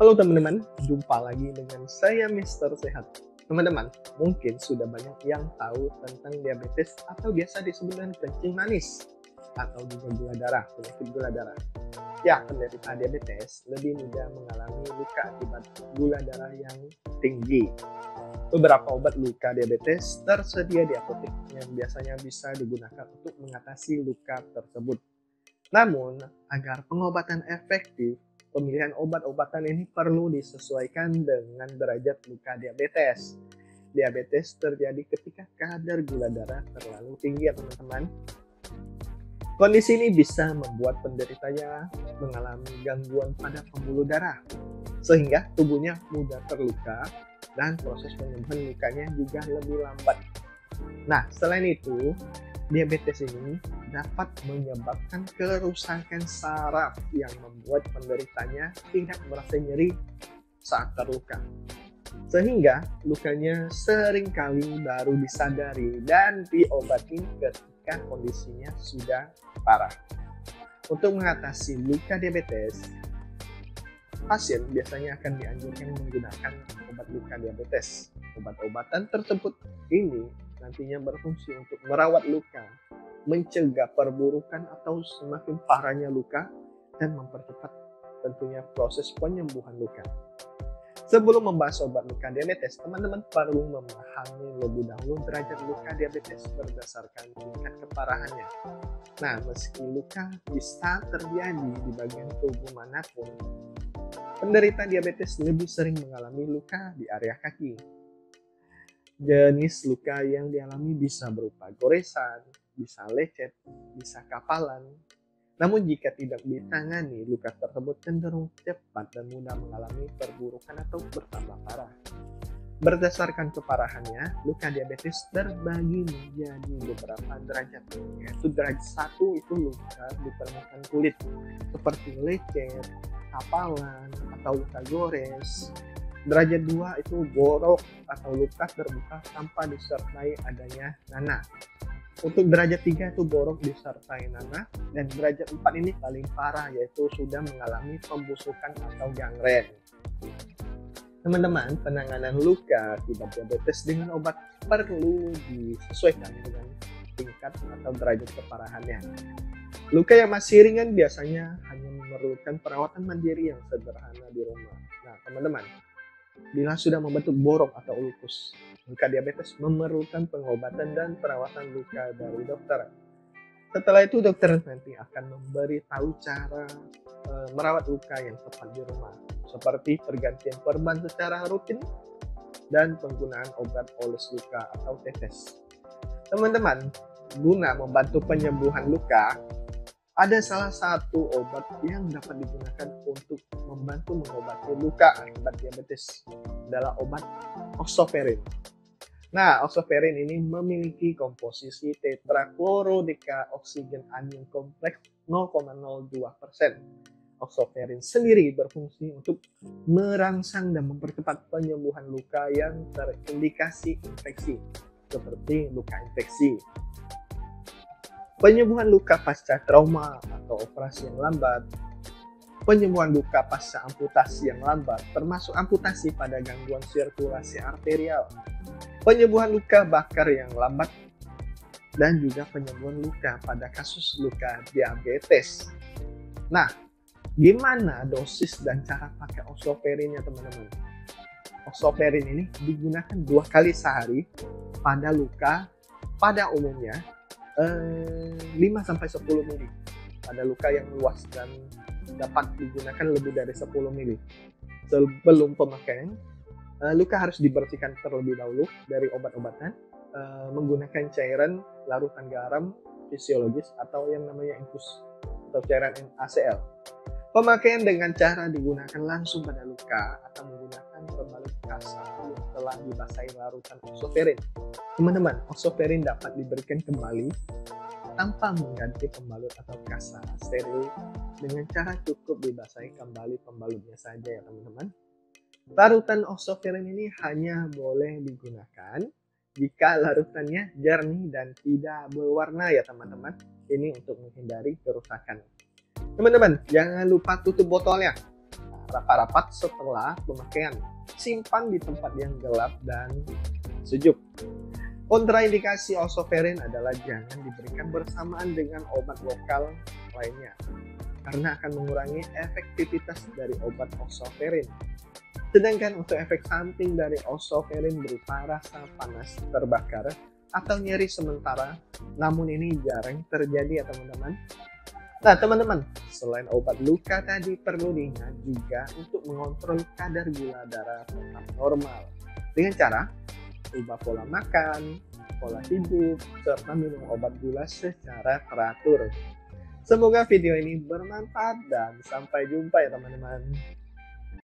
Halo teman-teman, jumpa lagi dengan saya Mister Sehat. Teman-teman, mungkin sudah banyak yang tahu tentang diabetes atau biasa disebut dengan kencing manis atau juga gula darah, penyakit gula darah. Ya, penderita diabetes lebih mudah mengalami luka akibat gula darah yang tinggi. Beberapa obat luka diabetes tersedia di apotek yang biasanya bisa digunakan untuk mengatasi luka tersebut. Namun, agar pengobatan efektif, pemilihan obat-obatan ini perlu disesuaikan dengan derajat luka diabetes. Diabetes terjadi ketika kadar gula darah terlalu tinggi ya teman-teman. Kondisi ini bisa membuat penderitanya mengalami gangguan pada pembuluh darah, sehingga tubuhnya mudah terluka dan proses penyembuhan lukanya juga lebih lambat. Nah, selain itu, diabetes ini dapat menyebabkan kerusakan saraf yang membuat penderitanya tidak merasa nyeri saat terluka. Sehingga lukanya seringkali baru disadari dan diobati ketika kondisinya sudah parah. Untuk mengatasi luka diabetes, pasien biasanya akan dianjurkan menggunakan obat luka diabetes. Obat-obatan tersebut ini nantinya berfungsi untuk merawat luka, mencegah perburukan atau semakin parahnya luka, dan mempercepat tentunya proses penyembuhan luka. Sebelum membahas obat luka diabetes, teman-teman perlu memahami lebih dahulu derajat luka diabetes berdasarkan tingkat keparahannya. Nah, meski luka bisa terjadi di bagian tubuh manapun, penderita diabetes lebih sering mengalami luka di area kaki. Jenis luka yang dialami bisa berupa goresan, bisa lecet, bisa kapalan. Namun jika tidak ditangani, luka tersebut cenderung cepat dan mudah mengalami perburukan atau bertambah parah. Berdasarkan keparahannya, luka diabetes terbagi menjadi beberapa derajat, yaitu derajat 1 itu luka di permukaan kulit, seperti lecet, kapalan, atau luka gores. Derajat 2 itu borok atau luka terbuka tanpa disertai adanya nanah. Untuk derajat 3 itu borok disertai nanah, dan derajat 4 ini paling parah, yaitu sudah mengalami pembusukan atau gangren. Teman-teman, penanganan luka akibat diabetes dengan obat perlu disesuaikan dengan tingkat atau derajat keparahannya. Luka yang masih ringan biasanya hanya memerlukan perawatan mandiri yang sederhana di rumah. Nah, teman-teman, bila sudah membentuk borok atau ulkus, luka diabetes memerlukan pengobatan dan perawatan luka dari dokter. Setelah itu dokter nanti akan memberitahu cara merawat luka yang tepat di rumah, seperti pergantian perban secara rutin dan penggunaan obat oles luka atau tetes. Teman-teman, guna membantu penyembuhan luka, ada salah satu obat yang dapat digunakan untuk membantu mengobati luka akibat diabetes, adalah obat oxoferin. Nah, oxoferin ini memiliki komposisi tetraklorodecaoksigen anion kompleks 0,02%. Oxoferin sendiri berfungsi untuk merangsang dan mempercepat penyembuhan luka yang terindikasi infeksi, seperti luka infeksi, penyembuhan luka pasca trauma atau operasi yang lambat, penyembuhan luka pasca amputasi yang lambat, termasuk amputasi pada gangguan sirkulasi arterial, penyembuhan luka bakar yang lambat, dan juga penyembuhan luka pada kasus luka diabetes. Nah, gimana dosis dan cara pakai oxoferinnya teman-teman? Oxoferin ini digunakan 2 kali sehari pada luka pada umumnya 5-10 mili. Pada luka yang luas dan dapat digunakan lebih dari 10 mili. Sebelum pemakaian, luka harus dibersihkan terlebih dahulu dari obat-obatan menggunakan cairan larutan garam fisiologis atau yang namanya infus atau cairan NaCl. Pemakaian dengan cara digunakan langsung pada luka atau menggunakan pembalut kasar yang telah dibasahi larutan oxoferin. Teman-teman, oxoferin dapat diberikan kembali tanpa mengganti pembalut atau kasa steril dengan cara cukup dibasahi kembali pembalutnya saja ya teman-teman. Larutan oxoferin ini hanya boleh digunakan jika larutannya jernih dan tidak berwarna ya teman-teman. Ini untuk menghindari kerusakan. Teman-teman, jangan lupa tutup botolnya. Nah, rapat-rapat setelah pemakaian. Simpan di tempat yang gelap dan sejuk. Kontraindikasi osoferin adalah jangan diberikan bersamaan dengan obat lokal lainnya, karena akan mengurangi efektivitas dari obat osoferin. Sedangkan untuk efek samping dari osoferin berupa rasa panas, terbakar, atau nyeri sementara, namun ini jarang terjadi ya teman-teman. Nah teman-teman, selain obat luka tadi perlu diingat juga untuk mengontrol kadar gula darah tetap normal dengan cara ubah pola makan, pola hidup, serta minum obat gula secara teratur. Semoga video ini bermanfaat dan sampai jumpa ya teman-teman.